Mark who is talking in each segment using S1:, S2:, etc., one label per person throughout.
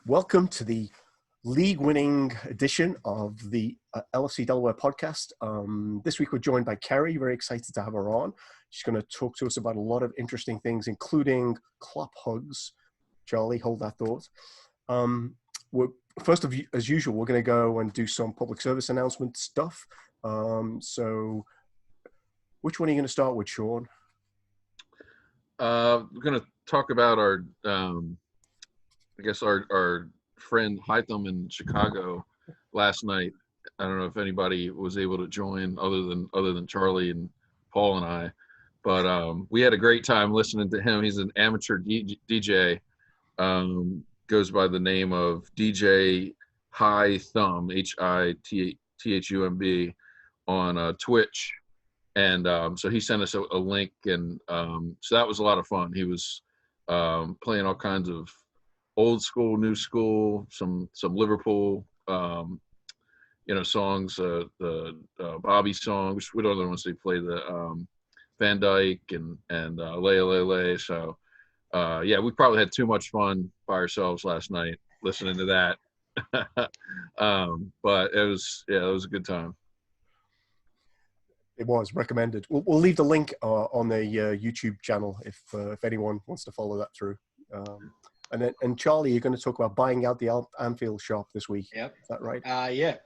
S1: Welcome to the league-winning edition of the LFC Delaware Podcast. This week we're joined by Kerry. Very excited to have her on. She's going to talk to us about a lot of interesting things, including Klopp hugs. Charlie, hold that thought. As usual, we're going to go and do some public service announcement stuff. So which one are you going to start with, Sean?
S2: We're going to talk about our friend Hytham in Chicago last night. I don't know if anybody was able to join other than Charlie and Paul and I, but we had a great time listening to him. He's an amateur DJ, goes by the name of DJ Hytham, Hithumb, on Twitch. And so he sent us a link, and so that was a lot of fun. He was playing all kinds of old school, new school, some Liverpool, songs, the Bobby songs. What other ones did he play? The Van Dyke and Lele. So we probably had too much fun by ourselves last night listening to that. But it was a good time.
S1: It was recommended. We'll leave the link on the YouTube channel if anyone wants to follow that through. And Charlie, you're going to talk about buying out the Anfield shop this week.
S3: Yep.
S1: Is that right?
S3: Yeah.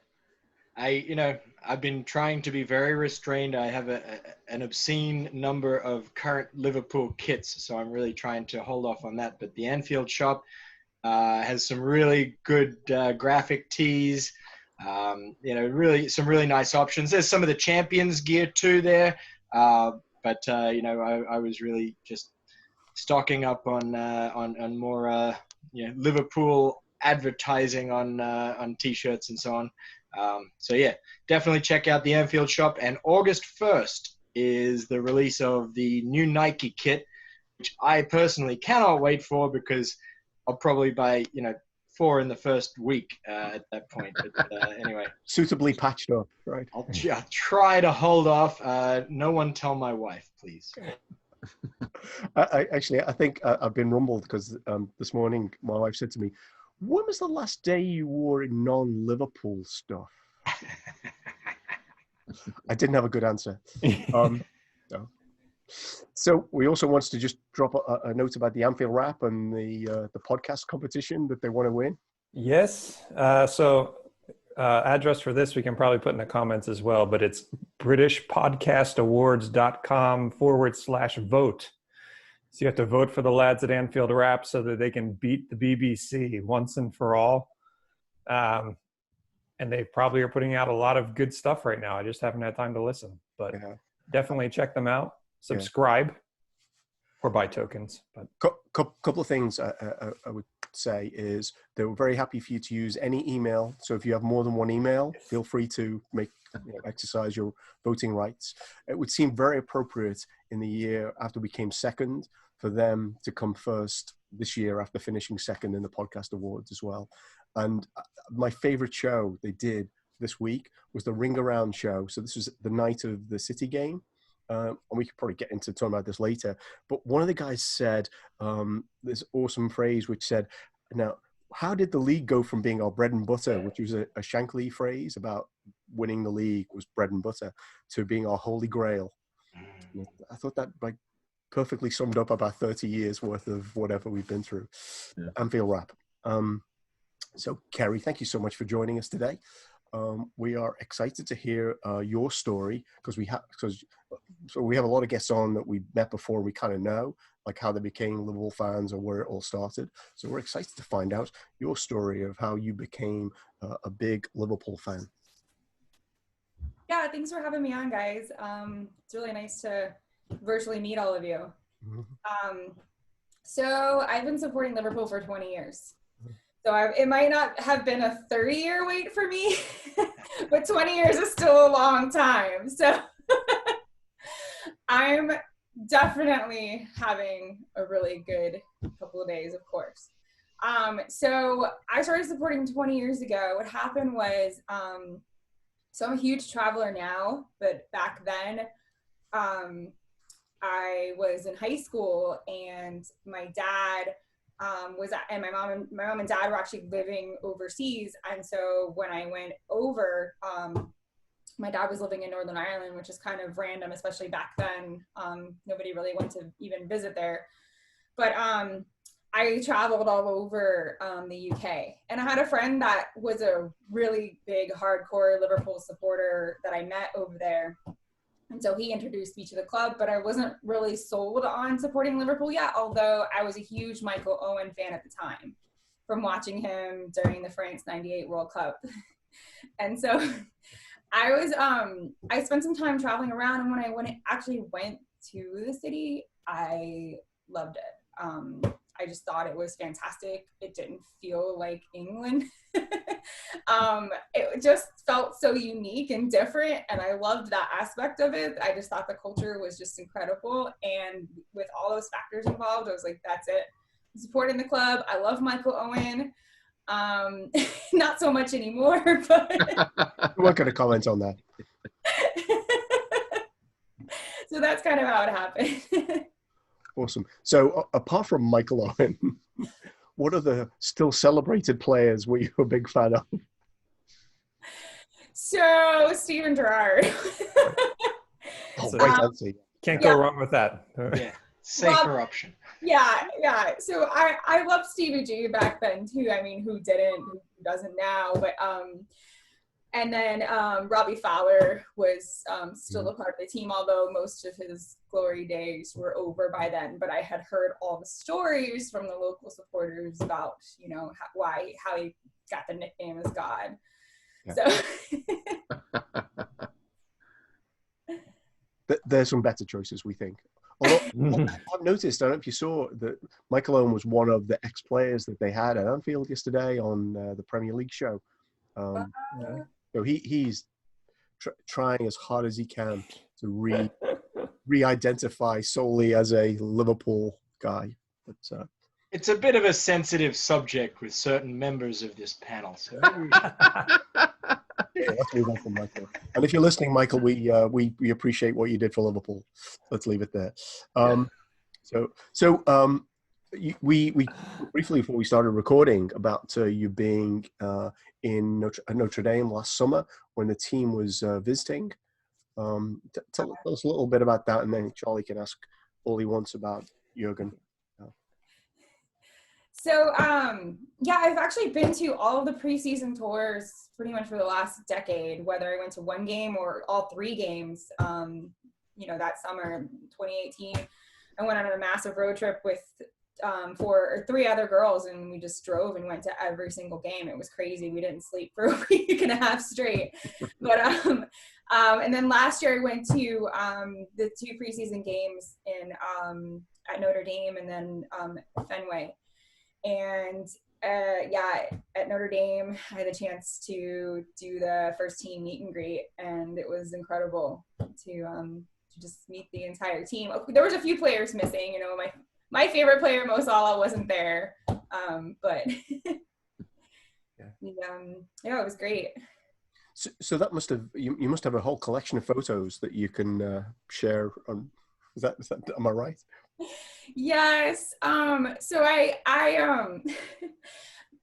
S3: I've been trying to be very restrained. I have an obscene number of current Liverpool kits, so I'm really trying to hold off on that. But the Anfield shop has some really good graphic tees. Really some really nice options. There's some of the Champions gear too there. I was really just stocking up on more Liverpool advertising on t-shirts and so on. Definitely check out the Anfield shop. And August 1st is the release of the new Nike kit, which I personally cannot wait for because I'll probably buy 4 in the first week at that point. But anyway,
S1: suitably patched up, right?
S3: I'll try to hold off. No one tell my wife, please.
S1: I think I've been rumbled because this morning my wife said to me, "When was the last day you wore non-Liverpool stuff?" I didn't have a good answer. No. So we also wanted to just drop a note about the Anfield Wrap and the podcast competition that they want to win.
S4: Yes. Address for this we can probably put in the comments as well, but it's britishpodcastawards.com/vote. So you have to vote for the lads at Anfield Wrap so that they can beat the BBC once and for all. And they probably are putting out a lot of good stuff right now. I just haven't had time to listen, but definitely check them out. Subscribe or buy tokens. But
S1: couple of things I would say is they were very happy for you to use any email. So if you have more than one email, feel free to exercise your voting rights. It would seem very appropriate in the year after we came second for them to come first this year after finishing second in the podcast awards as well. And my favorite show they did this week was the Ring Around show. So this was the night of the City game. And we could probably get into talking about this later. But one of the guys said this awesome phrase, which said, "Now, how did the league go from being our bread and butter," which was a Shankly phrase about winning the league was bread and butter, to being our holy grail? I thought that perfectly summed up about 30 years worth of whatever we've been through. Yeah. Anfield Wrap. So, Kerry, thank you so much for joining us today. We are excited to hear your story because we have a lot of guests on that we met before. We kind of know like how they became Liverpool fans or where it all started. So we're excited to find out your story of how you became a big Liverpool fan.
S5: Yeah, thanks for having me on, guys. It's really nice to virtually meet all of you. Mm-hmm. So I've been supporting Liverpool for 20 years. So it might not have been a 30-year wait for me, but 20 years is still a long time. So I'm definitely having a really good couple of days, of course. So I started supporting 20 years ago. What happened was, so I'm a huge traveler now, but back then I was in high school and my dad and my mom and dad were actually living overseas. And so when I went over, my dad was living in Northern Ireland, which is kind of random, especially back then. Nobody really went to even visit there. But I traveled all over the UK. And I had a friend that was a really big, hardcore Liverpool supporter that I met over there. And so he introduced me to the club, but I wasn't really sold on supporting Liverpool yet, although I was a huge Michael Owen fan at the time from watching him during the France 98 World Cup. And so I spent some time traveling around, and when I actually went to the city, I loved it. I just thought it was fantastic. It didn't feel like England. It just felt so unique and different, and I loved that aspect of it. I just thought the culture was just incredible, and with all those factors involved, I was like, that's it. I'm supporting the club. I love Michael Owen. Not so much anymore, but
S1: I'm not going to comment on that.
S5: So that's kind of how it happened.
S1: Awesome. So apart from Michael Owen, what are the still celebrated players were you a big fan of?
S5: So Steven Gerrard.
S1: Right answer.
S4: Can't go wrong with that.
S3: Yeah, safer option.
S5: Yeah. So I loved Stevie G back then too. I mean, who didn't? Who doesn't now? But and then Robbie Fowler was still a part of the team, although most of his glory days were over by then. But I had heard all the stories from the local supporters about, you know, how he got the nickname as God. Yeah. So
S1: there's some better choices, we think. Although I've noticed, I don't know if you saw, that Michael Owen was one of the ex-players that they had at Anfield yesterday on the Premier League show. So he's trying as hard as he can to re-identify solely as a Liverpool guy. But
S3: it's a bit of a sensitive subject with certain members of this panel. So
S1: let's move on from Michael. And if you're listening, Michael, we appreciate what you did for Liverpool. Let's leave it there. We briefly, before we started recording, about you being in Notre Dame last summer when the team was visiting. Tell us a little bit about that, and then Charlie can ask all he wants about Jurgen.
S5: So, I've actually been to all of the preseason tours pretty much for the last decade, whether I went to one game or all three games. That summer, 2018, I went on a massive road trip with three other girls, and we just drove and went to every single game. It was crazy. We didn't sleep for a week and a half straight. But and then last year I went to the two preseason games at Notre Dame and then Fenway. And at Notre Dame, I had the chance to do the first team meet and greet, and it was incredible to just meet the entire team. There was a few players missing. You know, my favorite player, Mo Salah, wasn't there, but it was great.
S1: So that must have you must have a whole collection of photos that you can share on. Is that am I right?
S5: Yes. So I a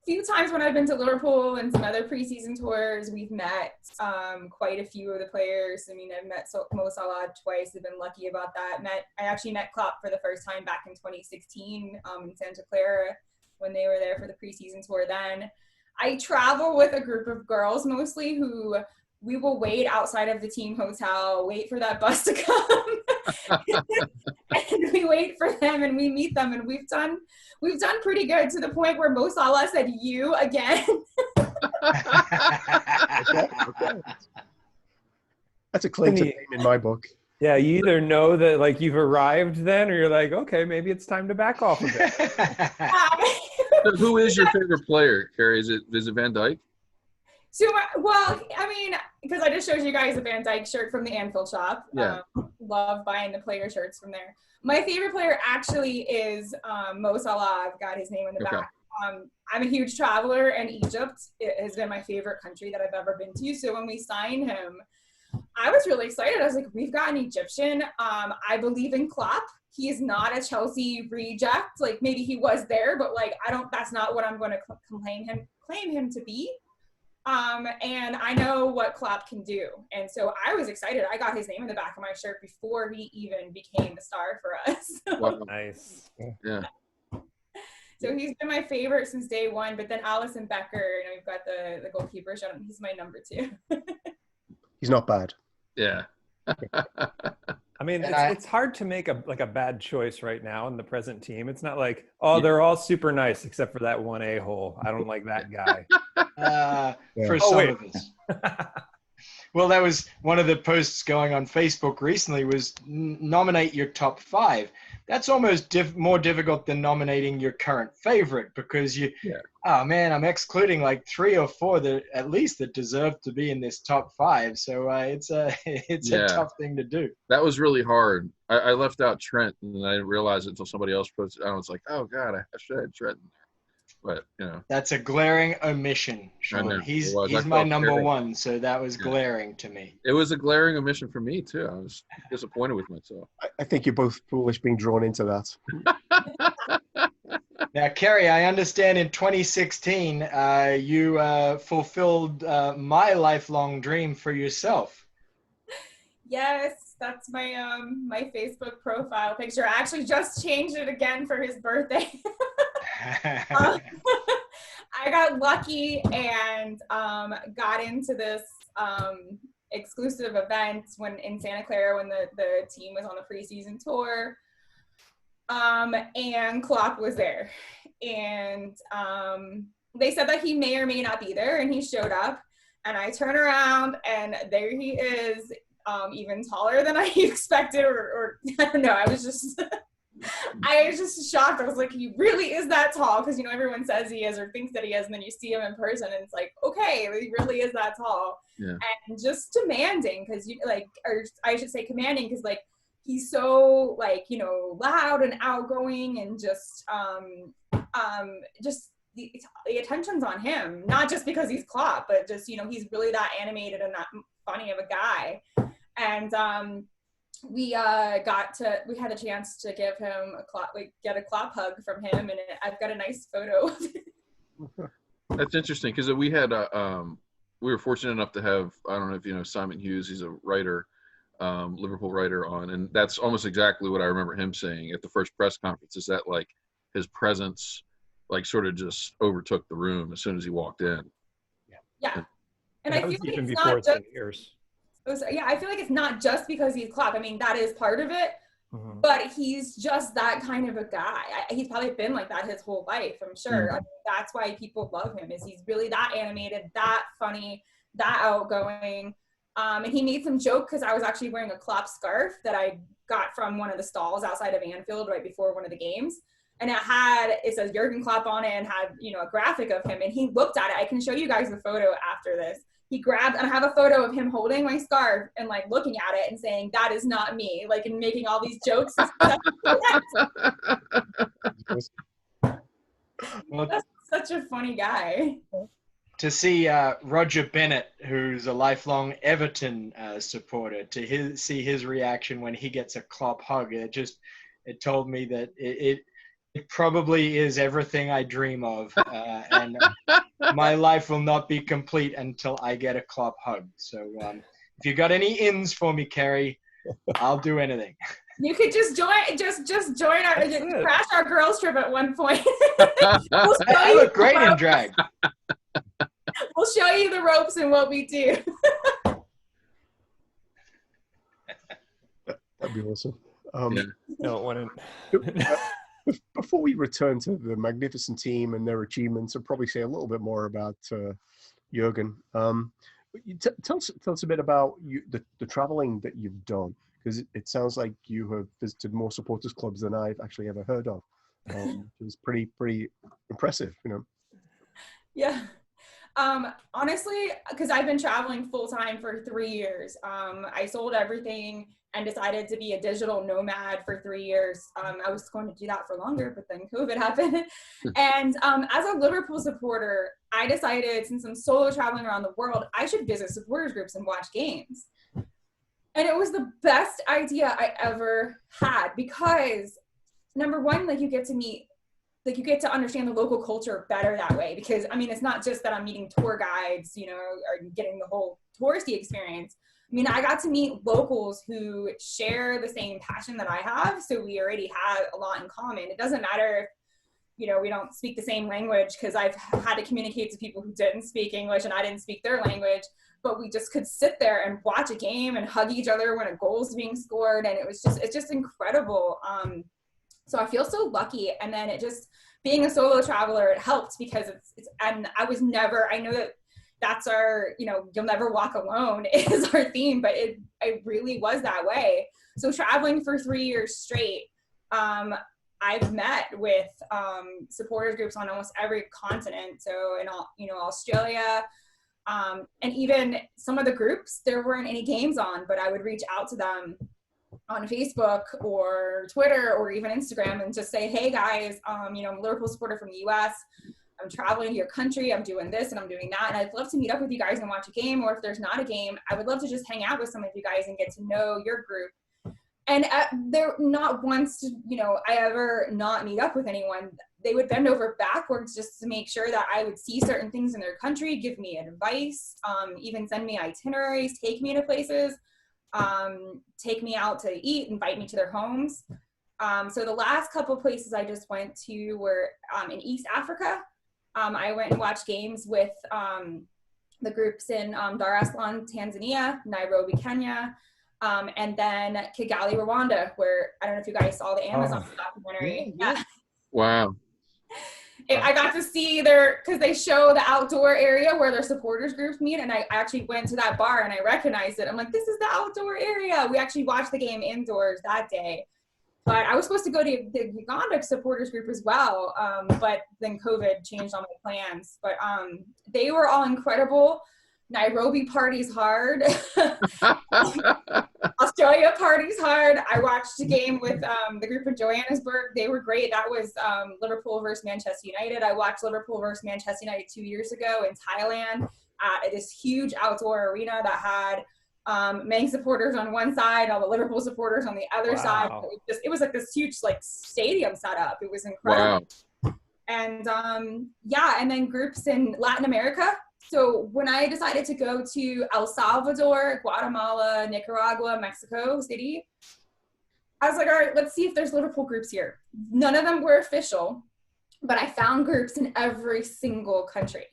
S5: few times when I've been to Liverpool and some other preseason tours, we've met quite a few of the players. I mean, I've met Mo Salah twice. I've been lucky about that. I actually met Klopp for the first time back in 2016 in Santa Clara when they were there for the preseason tour then. I travel with a group of girls mostly who we will wait outside of the team hotel, wait for that bus to come. And we wait for them and we meet them, and we've done pretty good, to the point where Mo Salah said "you" again.
S1: Okay. That's a claim to fame in my book.
S4: Yeah, you either know that like you've arrived then, or you're like, okay, maybe it's time to back off a bit.
S2: Who is your favorite player, Kerry? Is it Van Dijk?
S5: So, well, I mean, because I just showed you guys a Van Dijk shirt from the Anfield shop.
S2: Yeah.
S5: Love buying the player shirts from there. My favorite player actually is Mo Salah. I've got his name in the back. I'm a huge traveler, and Egypt has been my favorite country that I've ever been to. So when we signed him, I was really excited. I was like, we've got an Egyptian. I believe in Klopp. He is not a Chelsea reject. Like, maybe he was there, but like, that's not what I'm going to claim him to be. And I know what Klopp can do. And so I was excited. I got his name in the back of my shirt before he even became the star for us.
S2: Wow.
S4: Nice.
S2: Yeah.
S5: So he's been my favorite since day one. But then Alisson Becker, we've got the goalkeeper. He's my number 2.
S1: He's not bad.
S2: Yeah.
S4: I mean, it's hard to make a bad choice right now in the present team. It's not like, oh, they're all super nice except for that one a-hole. I don't like that guy.
S3: For some of us. Well, that was one of the posts going on Facebook recently was nominate your top 5. That's almost more difficult than nominating your current favorite because I'm excluding like 3 or 4 that deserve to be in this top 5. So it's a tough thing to do.
S2: That was really hard. I left out Trent and I didn't realize it until somebody else posted it. I was like, oh God, I should have Trent. But
S3: that's a glaring omission, Sean. He's my number 1, so that was glaring to me.
S2: It was a glaring omission for me too. I was disappointed with myself.
S1: I think you're both foolish being drawn into that.
S3: Now, Kerry, I understand in 2016 you fulfilled my lifelong dream for yourself.
S5: Yes, that's my my Facebook profile picture. I actually just changed it again for his birthday. I got lucky and got into this exclusive event in Santa Clara when the team was on the preseason tour. And Klopp was there. And they said that he may or may not be there, and he showed up. And I turn around, and there he is, even taller than I expected, or I don't know. I was just shocked. I was like, he really is that tall? Because, everyone says he is or thinks that he is, and then you see him in person, and it's like, okay, he really is that tall.
S2: Yeah.
S5: And just demanding, because, or I should say commanding, because, he's so, loud and outgoing, and just the attention's on him. Not just because he's Klopp, but just, he's really that animated and that funny of a guy. And we had a chance to give him get a Klopp hug from him, and I've got a nice photo of it.
S2: That's interesting because we had we were fortunate enough to have, I don't know if you know Simon Hughes, he's a writer, Liverpool writer on, and that's almost exactly what I remember him saying at the first press conference, is that his presence sort of just overtook the room as soon as he walked in.
S5: Yeah. And I feel like
S4: even
S5: it's
S4: before
S5: not
S4: it's
S5: just,
S4: been years.
S5: I feel like it's not just because he's Klopp. I mean, that is part of it, but he's just that kind of a guy. He's probably been like that his whole life, I'm sure. I mean, that's why people love him, is he's really that animated, that funny, that outgoing. And he made some joke because I was actually wearing a Klopp scarf that I got from one of the stalls outside of Anfield right before one of the games. And it says Jurgen Klopp on it and had, a graphic of him. And he looked at it. I can show you guys the photo after this. He grabbed, and I have a photo of him holding my scarf and looking at it and saying, that is not me, and making all these jokes.
S3: Well,
S5: that's such a funny guy.
S3: To see Roger Bennett, who's a lifelong Everton supporter, to see his reaction when he gets a Klopp hug, it told me that it probably is everything I dream of, and my life will not be complete until I get a Klopp hug. So if you got any ins for me, Kerry, I'll do anything.
S5: You could just join crash our girls trip at one point.
S3: I look great in drag.
S5: We'll show you the ropes and what we do.
S1: That'd be awesome.
S4: No, it wouldn't.
S1: Before we return to the magnificent team and their achievements, I'll probably say a little bit more about Jurgen. Tell us a bit about the traveling that you've done, because it sounds like you have visited more supporters clubs than I've actually ever heard of. It was pretty impressive,
S5: Yeah. Honestly, because I've been traveling full time for 3 years. I sold everything and decided to be a digital nomad for 3 years. I was going to do that for longer, but then COVID happened. And as a Liverpool supporter, I decided, since I'm solo traveling around the world, I should visit supporters groups and watch games. And it was the best idea I ever had, because number one, like, you get to understand the local culture better that way. Because I mean, it's not just that I'm meeting tour guides, you know, or getting the whole touristy experience. I mean, I got to meet locals who share the same passion that I have. So we already had a lot in common. It doesn't matter if, you know, we don't speak the same language, because I've had to communicate to people who didn't speak English and I didn't speak their language, but we just could sit there and watch a game and hug each other when a goal's being scored. And it's just incredible. So I feel so lucky. And then being a solo traveler, it helped, because and I know that that's our, you know, you'll never walk alone is our theme, but it really was that way. So traveling for 3 years straight, I've met with supporters groups on almost every continent. So in all, you know, Australia, and even some of the groups, there weren't any games on, but I would reach out to them on Facebook or Twitter or even Instagram and just say, hey guys, you know, I'm a Liverpool supporter from the US. I'm traveling to your country. I'm doing this and I'm doing that. And I'd love to meet up with you guys and watch a game. Or if there's not a game, I would love to just hang out with some of you guys and get to know your group. And there, not once, you know, I ever not meet up with anyone. They would bend over backwards just to make sure that I would see certain things in their country, give me advice, even send me itineraries, take me to places, take me out to eat, invite me to their homes. So the last couple places I just went to were in East Africa. I went and watched games with the groups in Dar es Salaam, Tanzania, Nairobi, Kenya, and then Kigali, Rwanda, where I don't know if you guys saw the Amazon documentary. Yeah.
S2: Wow.
S5: I got to see because they show the outdoor area where their supporters groups meet, and I actually went to that bar and I recognized it. I'm like, this is the outdoor area. We actually watched the game indoors that day. But I was supposed to go to the Uganda supporters group as well, but then COVID changed all my plans. But they were all incredible. Nairobi parties hard. Australia parties hard. I watched a game with the group in Johannesburg. They were great. That was Liverpool versus Manchester United. I watched Liverpool versus Manchester United 2 years ago in Thailand at this huge outdoor arena that had Manx supporters on one side, all the Liverpool supporters on the other side. It was like this huge like stadium setup. It was incredible. Wow. And and then groups in Latin America. So when I decided to go to El Salvador, Guatemala, Nicaragua, Mexico City, I was like, all right, let's see if there's Liverpool groups here. None of them were official, but I found groups in every single country.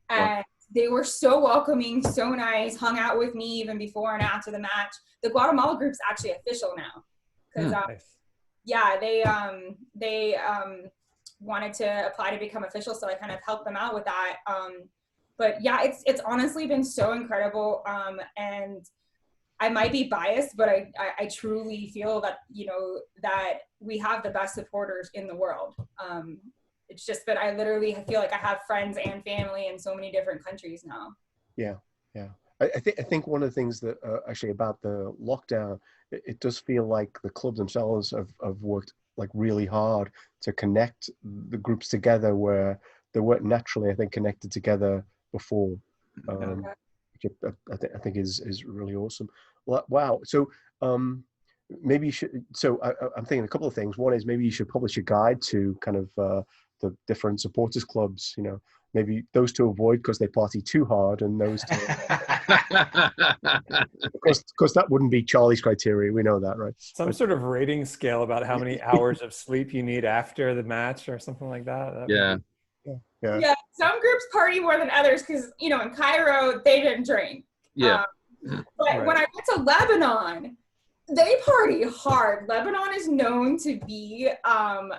S5: And they were so welcoming, so nice, hung out with me even before and after the match. The Guatemala group's actually official now. Because, they wanted to apply to become official, so I kind of helped them out with that. But yeah, it's honestly been so incredible. And I might be biased, but I truly feel that, you know, that we have the best supporters in the world. It's just that I literally feel like I have friends and family in so many different countries now. Yeah.
S1: I think one of the things that actually about the lockdown, it does feel like the clubs themselves have worked like really hard to connect the groups together where they weren't naturally, I think, connected together before, which I think is really awesome. Wow. So maybe you should. So I'm thinking a couple of things. One is maybe you should publish a guide to kind of the different supporters clubs. You know, maybe those to avoid because they party too hard, and those to because that wouldn't be Charlie's criteria. We know that, right?
S4: Some sort of rating scale about how many hours of sleep you need after the match or something like that.
S5: Yeah, some groups party more than others because, you know, in Cairo, they didn't drink.
S2: Yeah.
S5: But when I went to Lebanon, they party hard. Lebanon is known to be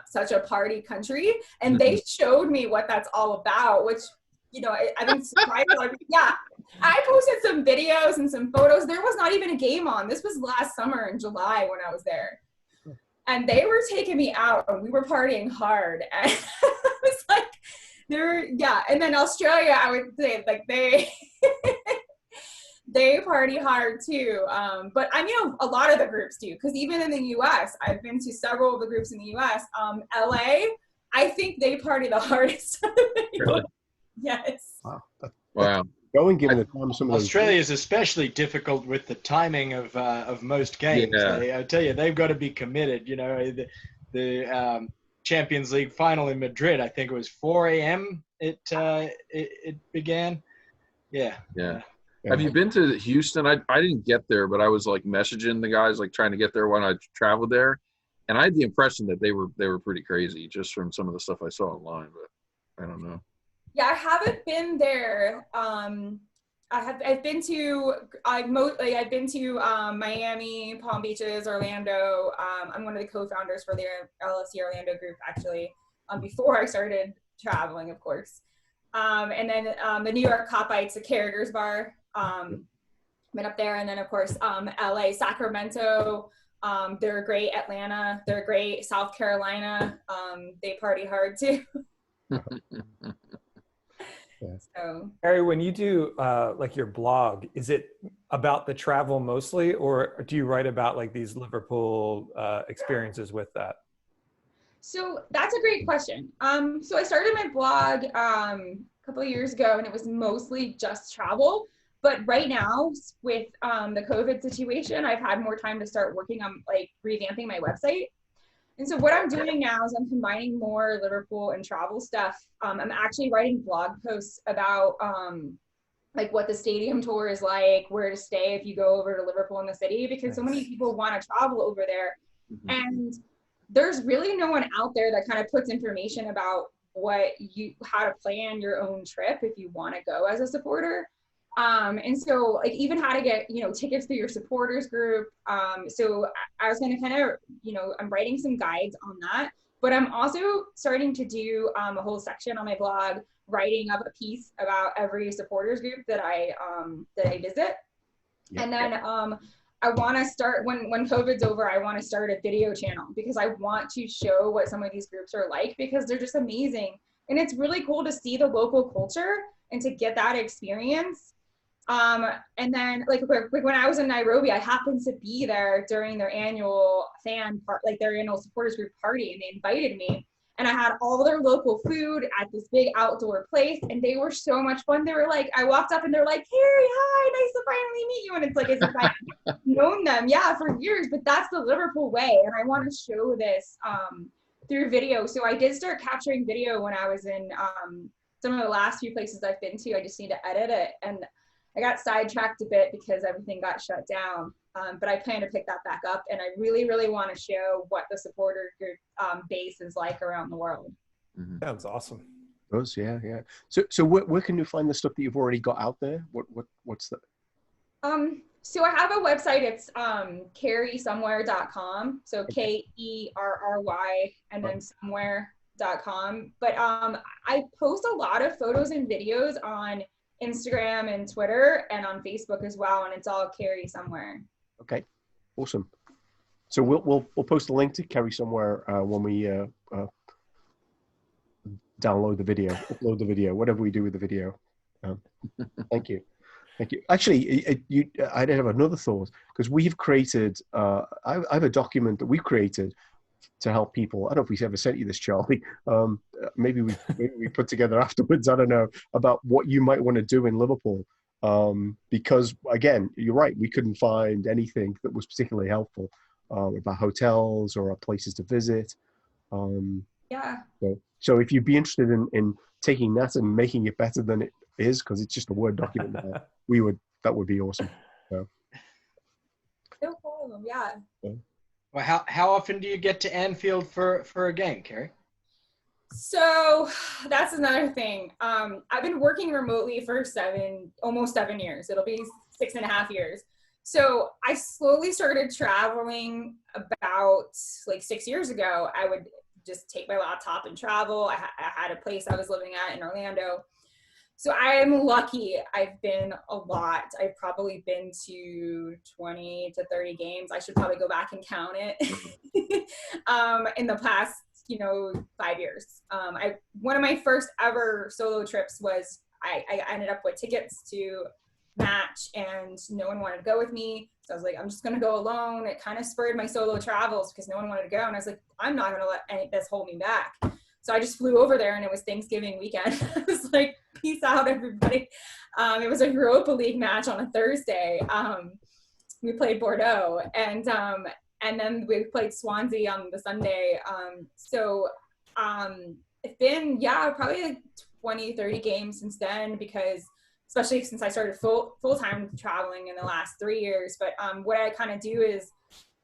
S5: such a party country, and they showed me what that's all about, which, you know, I've been surprised. I posted some videos and some photos. There was not even a game on. This was last summer in July when I was there. And they were taking me out, and we were partying hard. And I was like, and then Australia, I would say, like, They party hard too. But I mean, a lot of the groups do, because even in the U.S., I've been to several of the groups in the U.S. LA, I think they party the hardest.
S2: Really?
S5: Yes.
S1: Wow.
S2: Wow.
S1: Going, given the time of some of those.
S3: Australia is especially difficult with the timing of most games.
S2: Yeah.
S3: I tell you, they've got to be committed. You know, the Champions League final in Madrid, I think it was 4 a.m. It began. Yeah.
S2: Yeah. Have you been to Houston? I didn't get there, but I was like messaging the guys, like trying to get there when I traveled there, and I had the impression that they were pretty crazy just from some of the stuff I saw online. But I don't know.
S5: Yeah, I haven't been there. I've been to Miami, Palm Beaches, Orlando. I'm one of the co-founders for the LFC Orlando group, actually, before I started traveling, of course. And then the New York Copites, the Carriers Bar. Been up there, and then of course LA, Sacramento. They're great. Atlanta, they're great. South Carolina, they party hard too. So,
S4: Kerry, when you do like your blog, is it about the travel mostly, or do you write about like these Liverpool experiences with that?
S5: so that's a great question. So I started my blog a couple of years ago, and it was mostly just travel. But right now, with the COVID situation, I've had more time to start working on like revamping my website. And so what I'm doing now is I'm combining more Liverpool and travel stuff. I'm actually writing blog posts about like what the stadium tour is like, where to stay if you go over to Liverpool in the city, because so many people want to travel over there. And there's really no one out there that kind of puts information about how to plan your own trip if you want to go as a supporter. And so like even how to get, tickets through your supporters group. So I was going to kind of, I'm writing some guides on that, but I'm also starting to do a whole section on my blog, writing up a piece about every supporters group that I visit. Yeah. And then I want to start, when COVID's over, I want to start a video channel, because I want to show what some of these groups are like, because they're just amazing. And it's really cool to see the local culture and to get that experience. And then like when I was in Nairobi, I happened to be there during their annual their annual supporters group party, and they invited me, and I had all their local food at this big outdoor place, and they were so much fun. They were like, I walked up and they're like, Kerry, hi, nice to finally meet you. And it's like, as if I've known them, for years, but that's the Liverpool way. And I want to show this, through video. So I did start capturing video when I was in, some of the last few places I've been to. I just need to edit it. And I got sidetracked a bit because everything got shut down, but I plan to pick that back up, and I really, really want to show what the supporter group base is like around the world.
S4: Sounds awesome.
S1: Does, yeah. So where can you find the stuff that you've already got out there? What's that?
S5: So I have a website. It's kerrysomewhere.com. So Kerry and then somewhere.com. But I post a lot of photos and videos on Instagram and Twitter and on Facebook as well, and it's all Kerry Somewhere.
S1: Okay, awesome. So we'll post a link to Kerry Somewhere when we download the video, upload the video, whatever we do with the video. Thank you. Actually, I have another thought, because we've created. I have a document that we created to help people. I don't know if we ever sent you this, Charlie. Maybe we put together afterwards. I don't know, about what you might want to do in Liverpool. Because again, you're right. We couldn't find anything that was particularly helpful about hotels or places to visit. So if you'd be interested in taking that and making it better than it is, because it's just a Word document, that would be awesome. So.
S5: No problem. Yeah.
S3: Well, how often do you get to Anfield for a game, Kerry?
S5: So that's another thing. I've been working remotely for almost 7 years. It'll be 6.5 years. So I slowly started traveling about like 6 years ago. I would just take my laptop and travel. I had a place I was living at in Orlando. So I'm lucky. I've been a lot. I've probably been to 20 to 30 games. I should probably go back and count it in the past, 5 years. One of my first ever solo trips was I ended up with tickets to match, and no one wanted to go with me. So I was like, I'm just going to go alone. It kind of spurred my solo travels because no one wanted to go. And I was like, I'm not going to let any of this hold me back. So I just flew over there, and it was Thanksgiving weekend. I was like, peace out, everybody. It was a Europa League match on a Thursday. We played Bordeaux, and then we played Swansea on the Sunday. It's been, probably like 20, 30 games since then, because especially since I started full-time traveling in the last 3 years. But what I kind of do is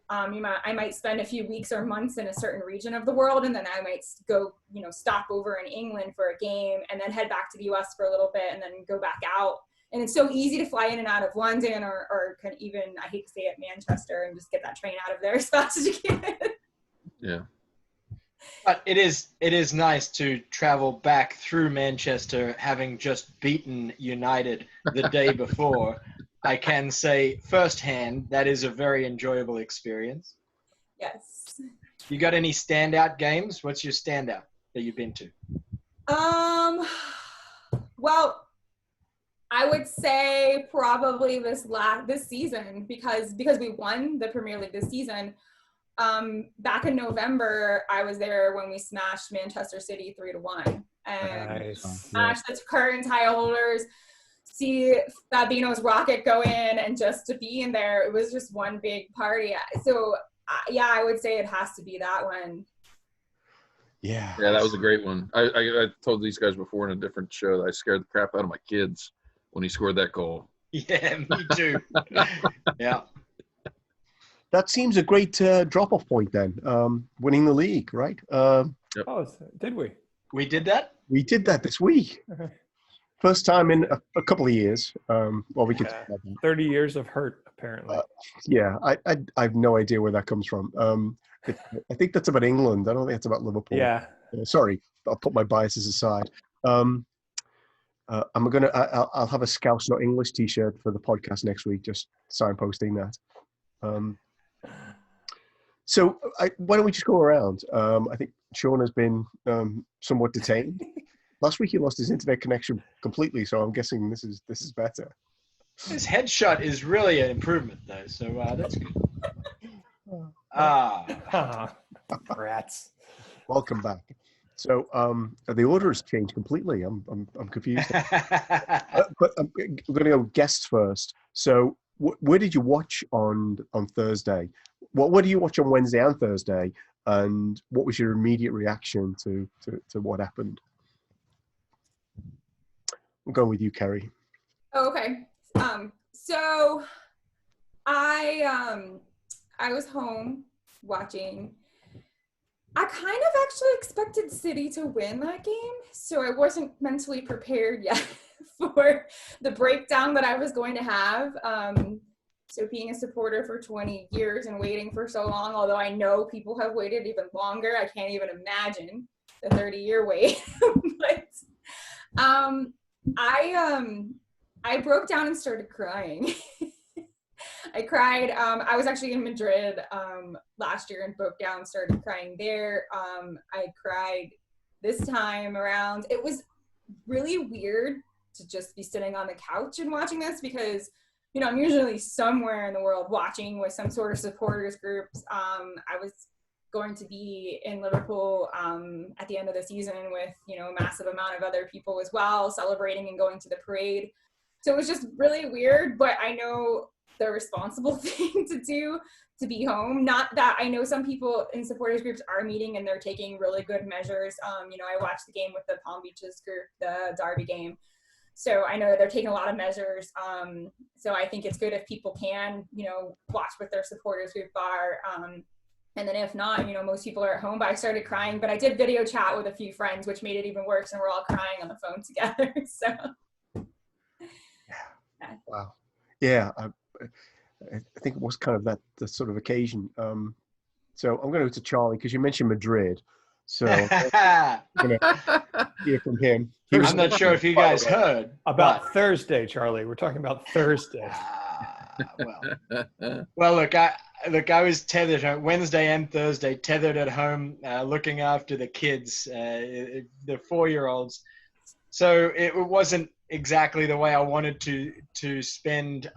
S5: I might spend a few weeks or months in a certain region of the world, and then I might go, stop over in England for a game, and then head back to the US for a little bit, and then go back out. And it's so easy to fly in and out of London, or kind of even, I hate to say it, Manchester, and just get that train out of there as fast as you can.
S2: Yeah.
S3: But it is nice to travel back through Manchester, having just beaten United the day before. I can say firsthand that is a very enjoyable experience.
S5: Yes.
S3: You got any standout games? What's your standout that you've been to?
S5: Well, I would say probably this season, because we won the Premier League this season. Back in November, I was there when we smashed Manchester City 3-1, and smashed the current title holders. See Fabinho's rocket go in, and just to be in there, it was just one big party. So I would say it has to be that one.
S1: Yeah,
S2: that was a great one. I told these guys before in a different show that I scared the crap out of my kids when he scored that goal.
S3: Yeah, me too. Yeah.
S1: That seems a great drop-off point then, winning the league, right?
S2: Yep.
S4: Oh, did we?
S3: We did that?
S1: We did that this week. First time in a couple of years. We could
S4: 30 years of hurt, apparently.
S1: I have no idea where that comes from. I think that's about England. I don't think it's about Liverpool.
S4: Yeah.
S1: Sorry, I'll put my biases aside. I'll have a Scouse Not English T-shirt for the podcast next week, just signposting that. So why don't we just go around? I think Sean has been somewhat detained. Last week he lost his internet connection completely, so I'm guessing this is better.
S3: His headshot is really an improvement, though, so that's good.
S1: Rats. Welcome back. So the order has changed completely. I'm confused. But I'm going to go guests first. So where did you watch on Thursday? What do you watch on Wednesday and Thursday? And what was your immediate reaction to what happened? I'm going with you, Kerry.
S5: Oh, okay. So I was home watching. I kind of actually expected City to win that game, so I wasn't mentally prepared yet for the breakdown that I was going to have. So being a supporter for 20 years and waiting for so long, although I know people have waited even longer, I can't even imagine the 30-year wait. But I broke down and started crying. I cried. I was actually in Madrid last year and broke down, started crying there. I cried this time around. It was really weird to just be sitting on the couch and watching this because, I'm usually somewhere in the world watching with some sort of supporters groups. I was going to be in Liverpool at the end of the season with, a massive amount of other people as well, celebrating and going to the parade. So it was just really weird, but I know the responsible thing to do to be home. Not that I know some people in supporters groups are meeting and they're taking really good measures. I watched the game with the Palm Beaches group, the Derby game. So I know they're taking a lot of measures. So I think it's good if people can, watch what their supporters group are. And then if not, most people are at home, but I started crying, but I did video chat with a few friends, which made it even worse. And we're all crying on the phone together. So.
S1: Yeah. Wow. Yeah. I think it was kind of the sort of occasion. So I'm going to go to Charlie because you mentioned Madrid. So I'm going to hear from him.
S3: I'm not sure if you guys heard
S4: about Thursday, Charlie. We're talking about Thursday.
S3: Well, look, I was tethered home Wednesday and Thursday, tethered at home, looking after the kids, the 4-year-olds. So it wasn't exactly the way I wanted to spend,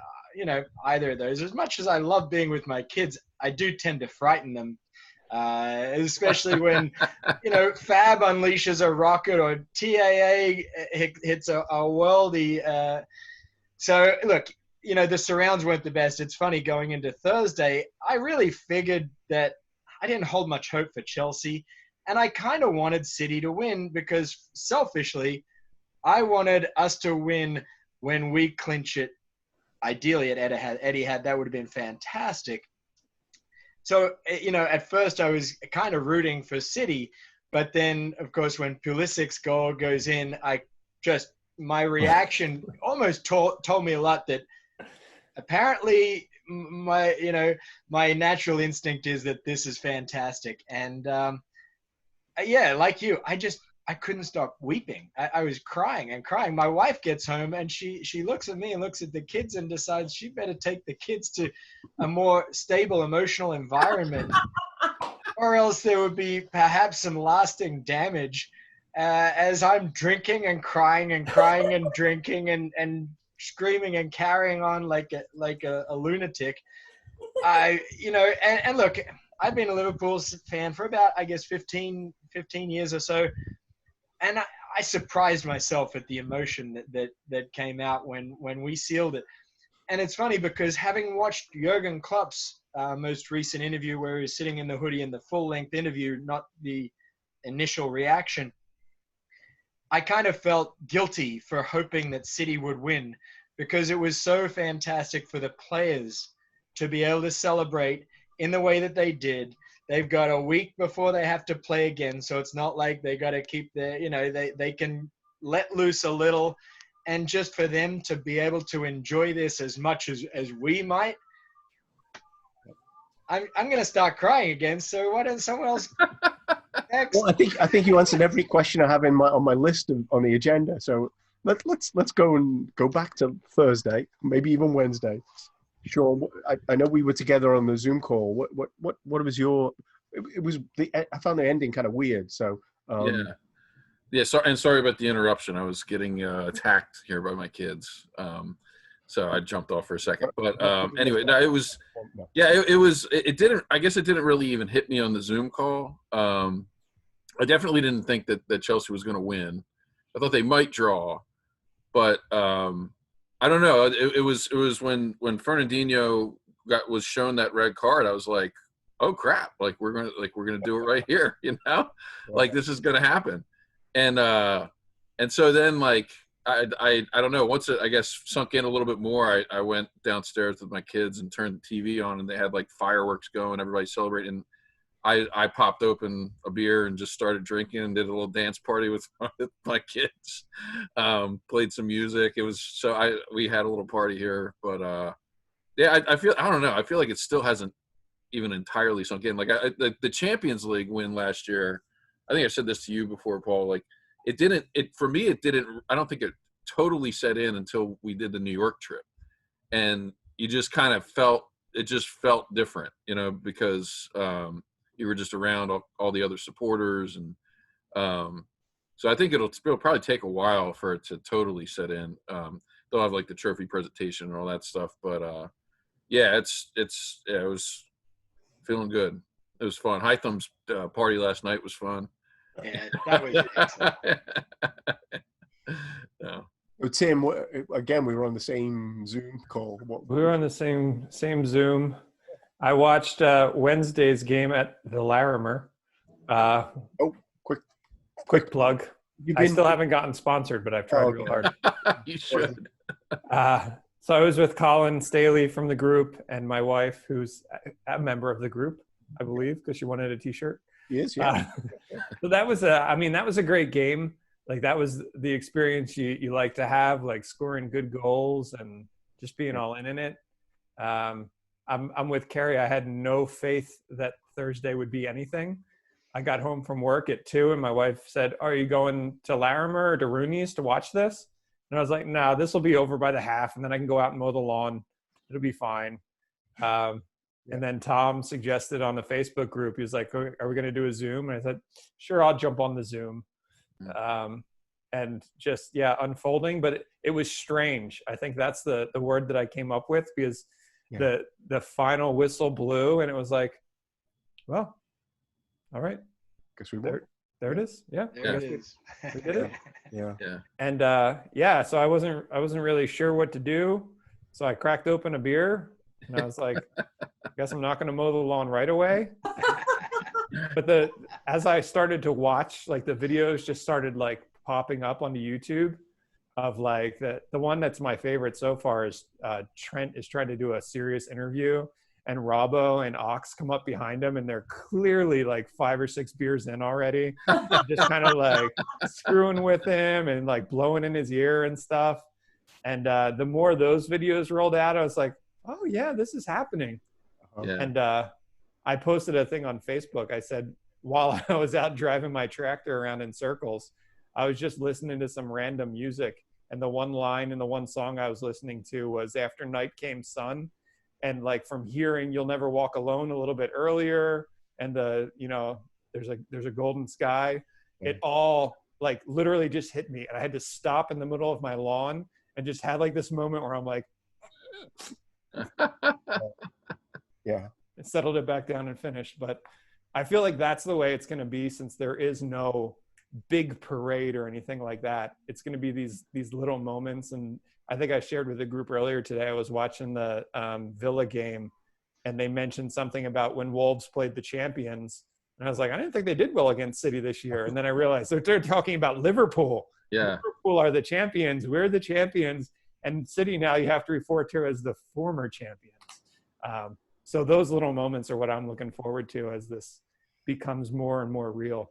S3: either of those. As much as I love being with my kids, I do tend to frighten them, especially when, Fab unleashes a rocket or TAA hits a worldie. So look, the surrounds weren't the best. It's funny, going into Thursday, I really figured that I didn't hold much hope for Chelsea, and I kind of wanted City to win because selfishly, I wanted us to win when we clinch it. Ideally at Etihad, that would have been fantastic. So, at first I was kind of rooting for City, but then, of course, when Pulisic's goal goes in, my reaction almost told me a lot that apparently my natural instinct is that this is fantastic. And like you, I couldn't stop weeping. I was crying and crying. My wife gets home and she looks at me and looks at the kids and decides she better take the kids to a more stable emotional environment, or else there would be perhaps some lasting damage. As I'm drinking and crying and drinking and screaming and carrying on like a lunatic. And look, I've been a Liverpool fan for about, I guess, 15 years or so. And I surprised myself at the emotion that came out when we sealed it. And it's funny because having watched Jurgen Klopp's most recent interview where he was sitting in the hoodie in the full-length interview, not the initial reaction, I kind of felt guilty for hoping that City would win because it was so fantastic for the players to be able to celebrate in the way that they did. They've got a week before they have to play again, so it's not like they got to keep they can let loose a little. And just for them to be able to enjoy this as much as we might, I'm going to start crying again. So why doesn't someone else next?
S1: Well, I think you answered every question I have on my list on the agenda. So let's go back to Thursday, maybe even Wednesday. Sure. I know we were together on the Zoom call. What was your? It was I found the ending kind of weird. So
S2: yeah. Sorry about the interruption. I was getting attacked here by my kids. So I jumped off for a second. But anyway, no, it was. Yeah, it was. It didn't. I guess it didn't really even hit me on the Zoom call. I definitely didn't think that Chelsea was going to win. I thought they might draw, but. I don't know. It was when Fernandinho was shown that red card. I was like, "Oh crap! Like we're gonna do it right here, Like this is gonna happen." And so then I don't know. Once it I guess sunk in a little bit more, I went downstairs with my kids and turned the TV on, and they had like fireworks going, everybody celebrating. I popped open a beer and just started drinking and did a little dance party with my kids. Played some music. It was we had a little party here, but I don't know. I feel like it still hasn't even entirely sunk in. Like the Champions League win last year. I think I said this to you before, Paul. Like for me, it didn't. I don't think it totally set in until we did the New York trip, and you just kind of felt different, because. You were just around all the other supporters, and so I think it'll probably take a while for it to totally set in. They'll have like the trophy presentation and all that stuff, but it was feeling good. It was fun. Hytham's party last night was fun.
S3: Yeah, that was excellent.
S2: Yeah.
S1: Tim, again, we were on the same Zoom call.
S4: We were on the same Zoom. I watched Wednesday's game at the Larimer. Quick plug. I still haven't gotten sponsored, but I've tried real hard.
S2: You should.
S4: So I was with Colin Staley from the group and my wife, who's a member of the group, I believe, because she wanted a T-shirt.
S1: Yes, yeah.
S4: So that was a great game. Like that was the experience you like to have, like scoring good goals and just being all in it. I'm with Kerry. I had no faith that Thursday would be anything. I got home from work at 2 and my wife said, "Are you going to Larimer or to Rooney's to watch this?" And I was like, "No, this will be over by the half and then I can go out and mow the lawn. It'll be fine." And then Tom suggested on the Facebook group, he was like, "Are we going to do a Zoom?" And I said, "Sure, I'll jump on the Zoom." and just, yeah, unfolding. But it was strange. I think that's the word that I came up with, because the final whistle blew and it was like, well, all right.
S1: Guess we won.
S4: There it is. Yeah.
S3: There it is.
S4: We did it.
S1: Yeah.
S4: And so I wasn't really sure what to do. So I cracked open a beer and I was like, I guess I'm not going to mow the lawn right away. But as I started to watch, like, the videos just started like popping up onto YouTube of like the one that's my favorite so far is Trent is trying to do a serious interview, and Robbo and Ox come up behind him and they're clearly like 5 or 6 beers in already, just kind of like screwing with him and like blowing in his ear and stuff. And the more those videos rolled out, I was like, oh yeah, this is happening.
S2: Yeah.
S4: And I posted a thing on Facebook. I said, while I was out driving my tractor around in circles, I was just listening to some random music. And the one line in the one song I was listening to was "After Night Came Sun." And like from hearing "You'll Never Walk Alone" a little bit earlier, and there's a golden sky, it all like literally just hit me. And I had to stop in the middle of my lawn and just had like this moment where I'm like,
S1: Yeah.
S4: it settled it back down and finished. But I feel like that's the way it's going to be, since there is no big parade or anything like that. It's going to be these little moments. And I think I shared with the group earlier today, I was watching the Villa game and they mentioned something about when Wolves played the champions. And I was like, I didn't think they did well against City this year. And then I realized they're talking about Liverpool.
S2: Yeah.
S4: Liverpool are the champions. We're the champions. And City now you have to refer to as the former champions. So those little moments are what I'm looking forward to as this becomes more and more real.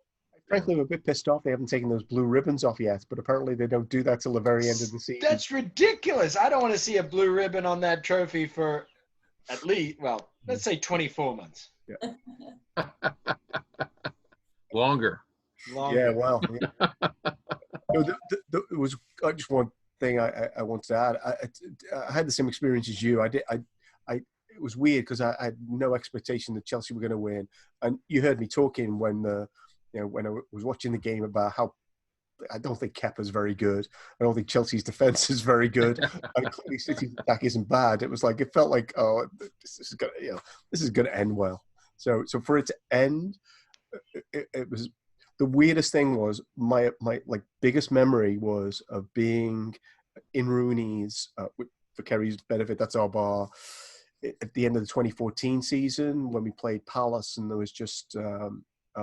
S1: Frankly, I'm a bit pissed off they haven't taken those blue ribbons off yet, but apparently they don't do that till the very end of the season.
S3: That's ridiculous. I don't want to see a blue ribbon on that trophy for at least, well, let's say 24 months.
S1: Yeah.
S2: Longer.
S1: Yeah, well. Yeah. It was just one thing I wanted to add. I had the same experience as you. It was weird because I had no expectation that Chelsea were going to win. And you heard me talking when I was watching the game about how I don't think Kepa's very good. I don't think Chelsea's defense is very good. And clearly City's attack isn't bad. It was like, it felt like, oh, this is going to end well. So for it to end, it was the weirdest thing. Was my like biggest memory was of being in Rooney's for Kerry's benefit. That's our bar. At the end of the 2014 season when we played Palace, and there was just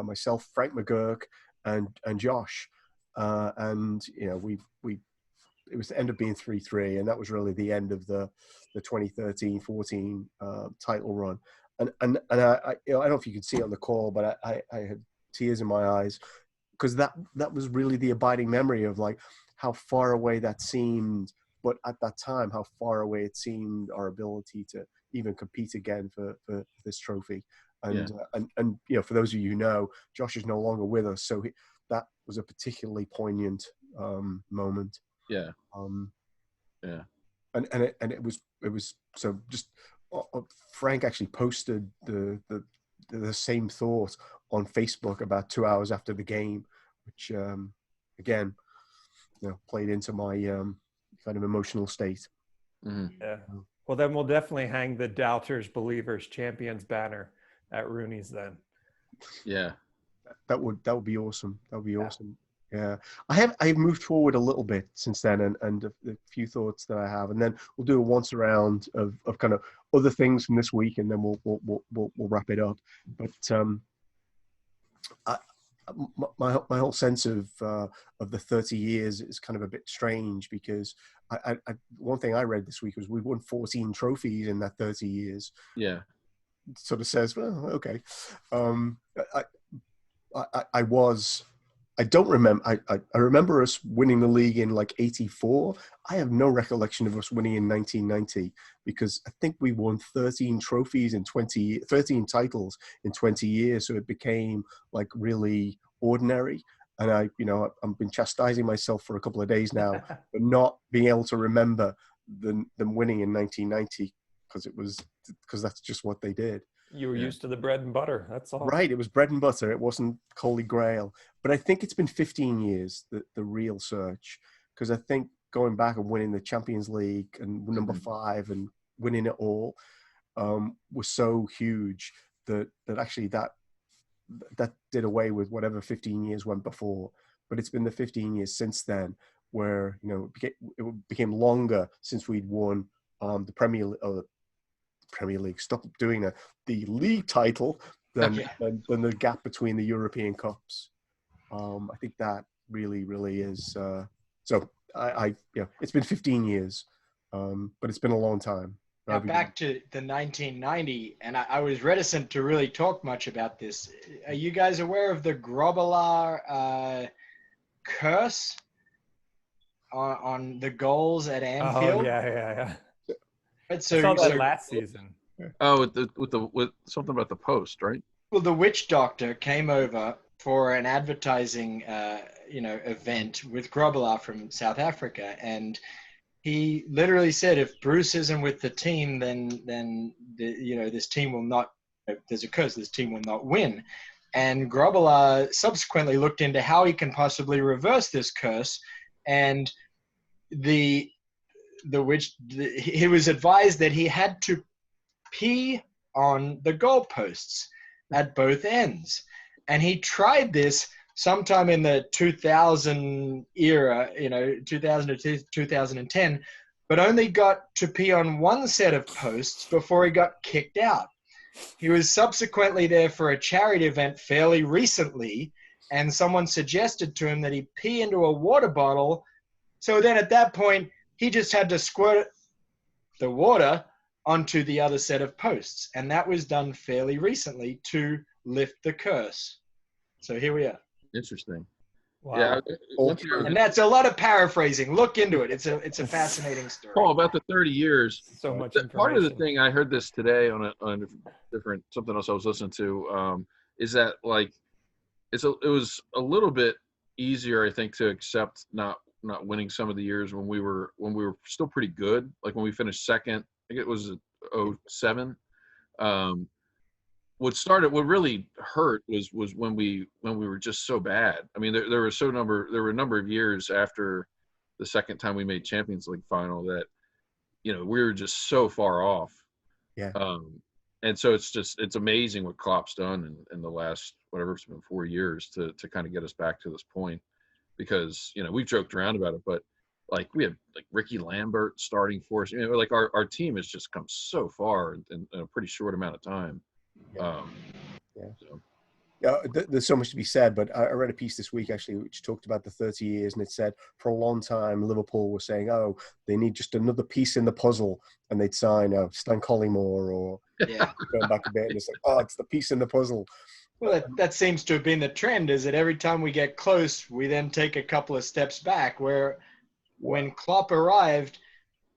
S1: myself, Frank McGurk, and Josh, and it was the end up being 3-3, and that was really the end of the 2013-14 title run. And I don't know if you could see it on the call, but I had tears in my eyes because that was really the abiding memory of like how far away that seemed, but at that time how far away it seemed our ability to even compete again for this trophy. And for those of you who know, Josh is no longer with us, so that was a particularly poignant moment.
S2: Yeah.
S1: And it was so just Frank actually posted the same thought on Facebook about 2 hours after the game, which again, played into my kind of emotional state.
S2: Mm-hmm.
S4: Yeah. Well, then we'll definitely hang the Doubters, Believers, Champions banner at Rooney's then.
S1: Yeah. That would be awesome. That would be awesome. Yeah. I've moved forward a little bit since then and a few thoughts that I have, and then we'll do a once around of kind of other things from this week, and then we'll wrap it up. But my whole sense of the 30 years is kind of a bit strange because I one thing I read this week was we won 14 trophies in that 30 years.
S2: Yeah.
S1: It sort of says, well, okay. I don't remember. I remember us winning the league in like 84. I have no recollection of us winning in 1990 because I think we won 13 trophies in 13 titles in 20 years. So it became like really ordinary. And I've been chastising myself for a couple of days now for not being able to remember them winning in 1990 because that's just what they did.
S4: You were used to the bread and butter. That's all.
S1: Right. It was bread and butter. It wasn't Holy Grail. But I think it's been 15 years, the real search. Because I think going back and winning the Champions League and number 5 and winning it all was so huge that actually that did away with whatever 15 years went before. But it's been the 15 years since then where, you know, it became longer since we'd won the Premier League. Stop doing that. The league title than the gap between the European Cups. I think that really is. So it's been 15 years, but it's been a long time.
S3: Now back to the 1990, and I was reticent to really talk much about this. Are you guys aware of the Grobbelaar curse on the goals at Anfield?
S4: Oh yeah.
S3: Right, so,
S4: I saw that last season.
S2: Oh, with something about the post, right?
S3: Well, the witch doctor came over for an advertising, event with Grobbelaar from South Africa, and he literally said, if Bruce isn't with the team, then this team will not. There's a curse. This team will not win. And Grobbelaar subsequently looked into how he can possibly reverse this curse, and he was advised that he had to pee on the goalposts at both ends. And he tried this sometime in the 2000 era, 2000 to 2010, but only got to pee on one set of posts before he got kicked out. He was subsequently there for a charity event fairly recently, and someone suggested to him that he pee into a water bottle. So then at that point, he just had to squirt the water onto the other set of posts. And that was done fairly recently to lift the curse. So here we are.
S2: Interesting.
S4: Wow.
S2: Yeah.
S3: And that's a lot of paraphrasing. Look into it. It's a fascinating story.
S2: Paul, about the 30 years.
S4: So much information.
S2: Part of the thing, I heard this today on a different something else I was listening to, is that like it was a little bit easier, I think, to accept not winning some of the years when we were still pretty good. Like when we finished second, I think it was 2007. What really hurt was when we were just so bad. I mean, there were a number of years after the second time we made Champions League final that, we were just so far off.
S1: Yeah.
S2: And so it's amazing what Klopp's done in the last, whatever it's been, 4 years to kind of get us back to this point, because, we've joked around about it, but like we had like Ricky Lambert starting for us. Like our team has just come so far in a pretty short amount of time.
S1: There's so much to be said, but I read a piece this week actually which talked about the 30 years, and it said for a long time Liverpool was saying, oh, they need just another piece in the puzzle, and they'd sign Stan Collymore or going back a bit, and it's like, oh, it's the piece in the puzzle.
S3: Well, that seems to have been the trend, is that every time we get close, we then take a couple of steps back, where when Klopp arrived,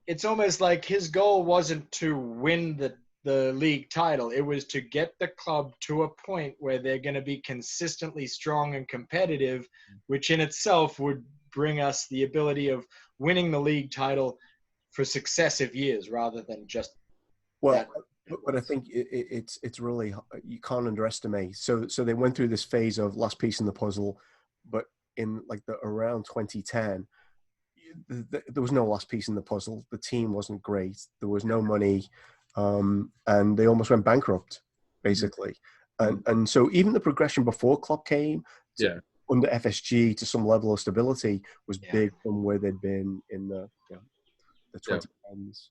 S3: it's almost like his goal wasn't to win the league title. It was to get the club to a point where they're going to be consistently strong and competitive, which in itself would bring us the ability of winning the league title for successive years rather than just that.
S1: But I think it's really, you can't underestimate. So they went through this phase of last piece in the puzzle, but in like around 2010, there was no last piece in the puzzle. The team wasn't great. There was no money. And they almost went bankrupt, basically. And so even the progression before Klopp came under FSG to some level of stability was big from where they'd been in the 2010s.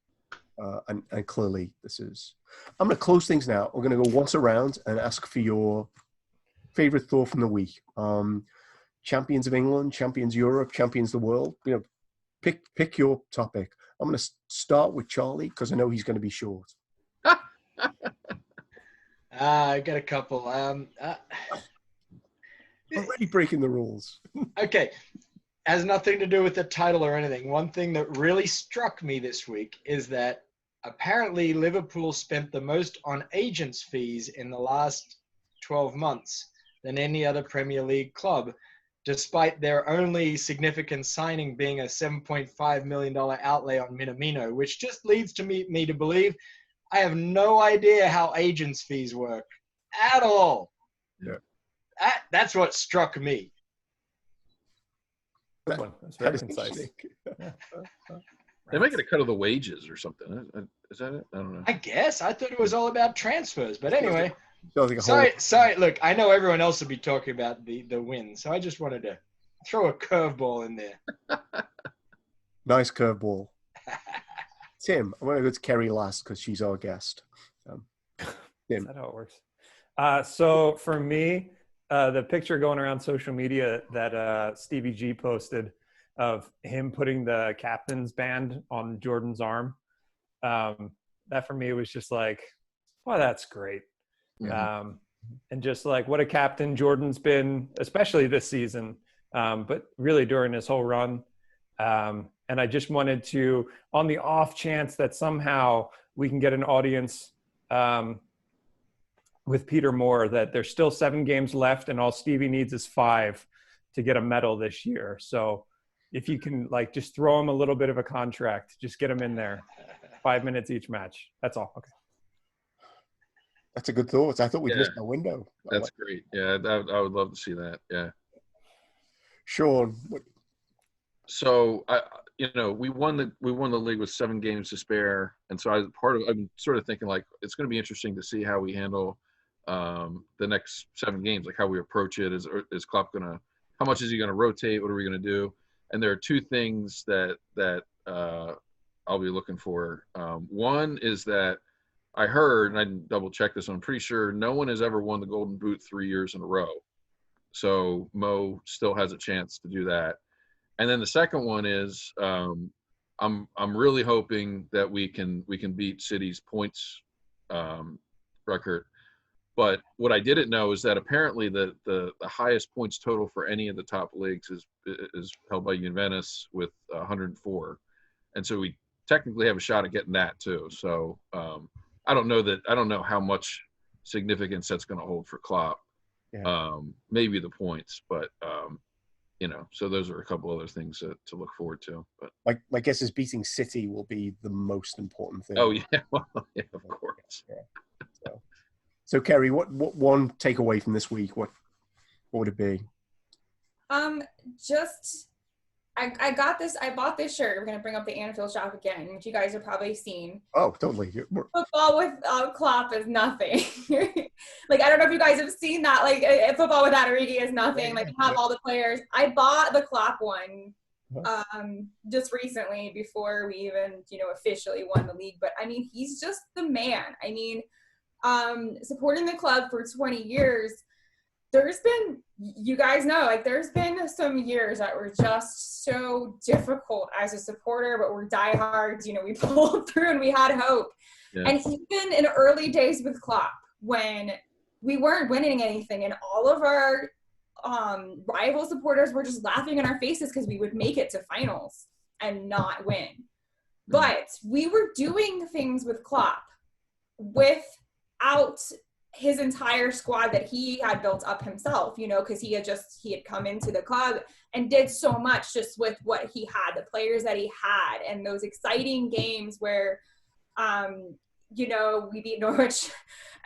S1: And clearly this is... I'm going to close things now. We're going to go once around and ask for your favorite thought from the week. Champions of England, champions Europe, champions the world. Pick your topic. I'm going to start with Charlie because I know he's going to be short.
S3: I got a couple.
S1: Already breaking the rules.
S3: Okay. Has nothing to do with the title or anything. One thing that really struck me this week is that apparently Liverpool spent the most on agents' fees in the last 12 months than any other Premier League club, despite their only significant signing being a $7.5 million outlay on Minamino, which just leads to me to believe I have no idea how agents' fees work at all.
S1: Yeah.
S3: That's what struck me.
S4: Good one. That's very concise.
S2: They might get a cut of the wages or something. Is that it? I don't know.
S3: I guess. I thought it was all about transfers. But anyway,
S1: Like
S3: sorry. Look, I know everyone else will be talking about the win, so I just wanted to throw a curveball in there.
S1: Nice curveball. Tim, I'm going to go to Kerry last because she's our guest. Tim.
S4: Is that how it works? So for me, the picture going around social media that Stevie G posted of him putting the captain's band on Jordan's arm, that for me was just like, well, that's great.
S2: Mm-hmm.
S4: And just like what a captain Jordan's been, especially this season, but really during his whole run. And I just wanted to, on the off chance that somehow we can get an audience with Peter Moore, that there's still 7 games left and all Stevie needs is 5 to get a medal this year. So if you can like just throw him a little bit of a contract, just get him in there, 5 minutes each match. That's all. Okay.
S1: That's a good thought. I thought we'd missed our window.
S2: That's great. Yeah, I would love to see that. Yeah.
S1: Sean.
S2: So we won the league with 7 games to spare, and so I'm sort of thinking like it's going to be interesting to see how we handle the next 7 games, like how we approach it. Is Klopp how much is he going to rotate? What are we going to do? And there are 2 things that I'll be looking for. One is that I heard, and I didn't double check this, I'm pretty sure no one has ever won the Golden Boot 3 years in a row. So Mo still has a chance to do that. And then the second one is I'm really hoping that we can beat City's points record. But what I didn't know is that apparently the highest points total for any of the top leagues is held by Juventus with 104, and so we technically have a shot at getting that too. So I don't know how much significance that's going to hold for Klopp. Yeah. Maybe the points, but so those are a couple other things to look forward to. But
S1: my guess is beating City will be the most important thing.
S2: Oh yeah, well, yeah, of course.
S1: Yeah. So Kerry, what one takeaway from this week? What would it be?
S5: I bought this shirt. We're gonna bring up the Anfield shop again, which you guys have probably seen.
S1: Oh, totally.
S5: Football without Klopp is nothing. Like, I don't know if you guys have seen that. Like, football without Origi is nothing. Like, you have all the players. I bought the Klopp one just recently before we even, officially won the league. But I mean, he's just the man. I mean, supporting the club for 20 years. There's been, you guys know, like there's been some years that were just so difficult as a supporter, but we're diehards, we pulled through and we had hope. Yeah. And even in early days with Klopp, when we weren't winning anything and all of our rival supporters were just laughing in our faces because we would make it to finals and not win. But we were doing things with Klopp without his entire squad that he had built up himself, because he had come into the club and did so much just with what he had, the players that he had, and those exciting games where, we beat Norwich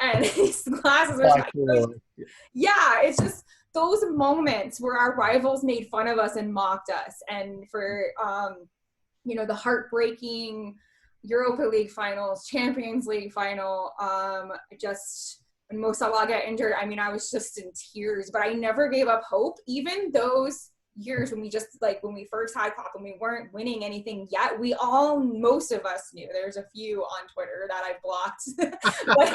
S5: and his glasses were it's just those moments where our rivals made fun of us and mocked us, and for, the heartbreaking Europa League finals, Champions League final, when Mo Salah got injured, I mean, I was just in tears, but I never gave up hope. Even those years when when we first had Klopp and we weren't winning anything yet, most of us knew. There's a few on Twitter that I blocked, but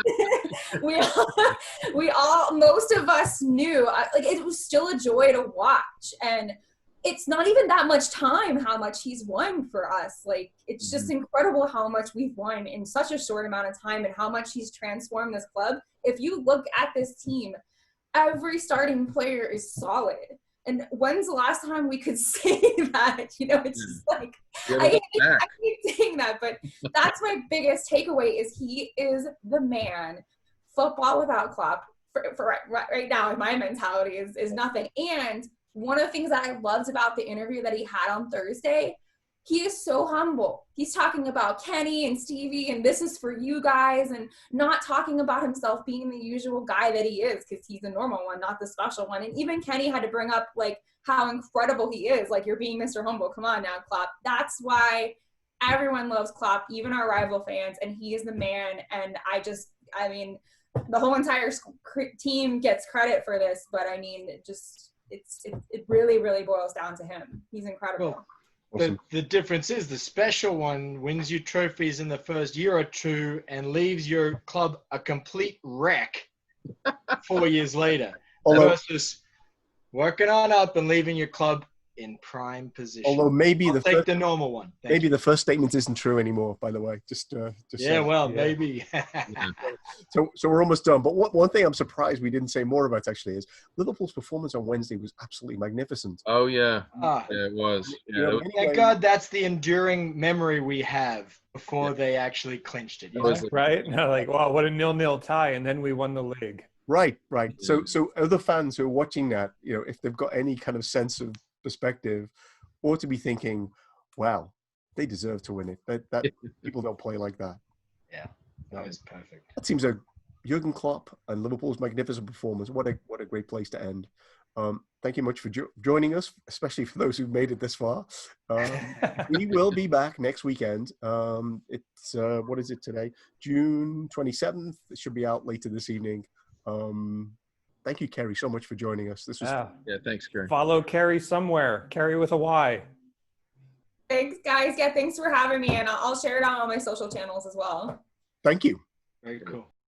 S5: most of us knew, it was still a joy to watch. And it's not even that much time how much he's won for us. Like, it's just incredible how much we've won in such a short amount of time and how much he's transformed this club. If you look at this team, every starting player is solid. And when's the last time we could say that? It's just like, I keep saying that, but that's my biggest takeaway is he is the man. Football without Klopp for right now, my mentality is nothing. And one of the things that I loved about the interview that he had on Thursday, he is so humble. He's talking about Kenny and Stevie and this is for you guys, and not talking about himself being the usual guy that he is, because he's the normal one, not the special one. And even Kenny had to bring up like how incredible he is. Like, you're being Mr. Humble. Come on now, Klopp. That's why everyone loves Klopp, even our rival fans, and he is the man. And I mean, the whole entire team gets credit for this, but I mean, it really, really boils down to him. He's incredible.
S3: Well, the difference is the special one wins you trophies in the first year or two and leaves your club a complete wreck 4 years later. Versus working on up and leaving your club in prime position.
S1: Although maybe
S3: the normal one.
S1: Maybe the first statement isn't true anymore, by the way.
S3: Maybe.
S1: So we're almost done. But one thing I'm surprised we didn't say more about actually is Liverpool's performance on Wednesday was absolutely magnificent.
S2: Oh yeah, it was. Yeah,
S3: thank God that's the enduring memory we have before they actually clinched it.
S4: Right? Like, wow, what a 0-0 tie, and then we won the league.
S1: Right. So other fans who are watching that, if they've got any kind of sense of perspective, ought to be thinking, wow, they deserve to win it. That people don't play like that.
S3: Yeah, that was perfect.
S1: That seems a Jurgen Klopp and Liverpool's magnificent performance. What a great place to end. Thank you much for joining us, especially for those who've made it this far. We will be back next weekend. It's what is it today? June 27th. It should be out later this evening. Thank you, Kerry, so much for joining us. This was fun.
S2: Yeah, thanks, Kerry.
S4: Follow Kerry somewhere. Kerry with a Y.
S5: Thanks, guys. Yeah, thanks for having me, and I'll share it on all my social channels as well.
S1: Thank you.
S3: Very cool.